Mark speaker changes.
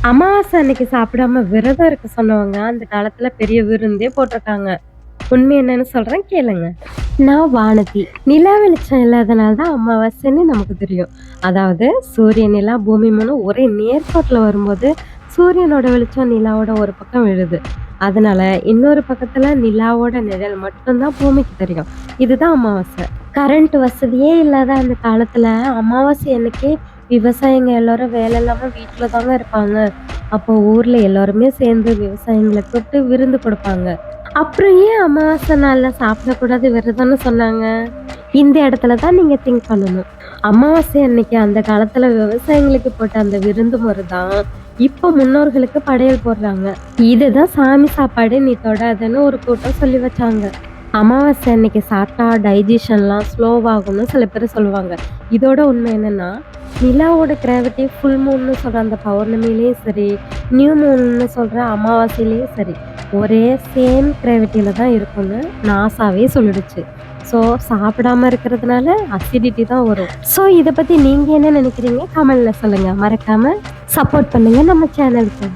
Speaker 1: அமாவாசை அன்னைக்கு சாப்பிடாம விரதம் இருக்க சொன்னவங்க அந்த காலத்துல பெரிய விருந்தே போட்டிருக்காங்க. உண்மை என்னன்னு சொல்றேன் கேளுங்க. நான் வானதி. நிலா வெளிச்சம் இல்லாதனால தான் அமாவாசைன்னு நமக்கு தெரியும். அதாவது சூரிய நிலா பூமி மூணு ஒரே நேர்கோட்டுல வரும்போது சூரியனோட வெளிச்சம் நிலாவோட ஒரு பக்கம் விழுது. அதனால இன்னொரு பக்கத்துல நிலாவோட நிழல் மட்டும்தான் பூமிக்கு தெரியும். இதுதான் அமாவாசை. கரண்ட் வசதியே இல்லாத அந்த காலத்துல அமாவாசை அன்னைக்கு விவசாயிங்க எல்லாரும் வேலை இல்லாம வீட்டுல தாங்க இருப்பாங்க. அப்போ ஊர்ல எல்லாருமே சேர்ந்து விவசாயிங்களை கூப்பிட்டு விருந்து கொடுப்பாங்க. அப்புறம் ஏன் அமாவாசை நாள்ல சாப்பிடக்கூடாது விரதம்னு சொன்னாங்க? இந்த இடத்துல தான் நீங்க திங்க் பண்ணணும். அமாவாசை அன்னைக்கு அந்த காலத்துல விவசாயிங்களுக்கு போட்ட அந்த விருந்து முறை தான் இப்போ முன்னோர்களுக்கு படையல் போடுறாங்க. இதுதான் சாமி சாப்பாடு நீ தொடாதன்னு ஒரு கூட்டம் சொல்லி வச்சாங்க. அமாவாசை அன்னைக்கு சாப்பிட்டா டைஜஷன்லாம் ஸ்லோவாகும்னு சில பேர் சொல்லுவாங்க. இதோட உண்மை என்னன்னா, நிலாவோட கிராவிட்டி ஃபுல் மூன்னு சொல்ற அந்த பௌர்ணமியிலயும் சரி, நியூ மூன்னு சொல்ற அமாவாசையிலயும் சரி, ஒரே சேம் கிராவிட்டியில தான் இருக்கும்னு நாசாவே சொல்லிடுச்சு. ஸோ சாப்பிடாம இருக்கிறதுனால அசிடிட்டி தான் வரும். ஸோ இதை பத்தி நீங்க என்ன நினைக்கிறீங்க? கமெண்ட்ல சொல்லுங்க. மறக்காம சப்போர்ட் பண்ணுங்க நம்ம சேனலுக்கு.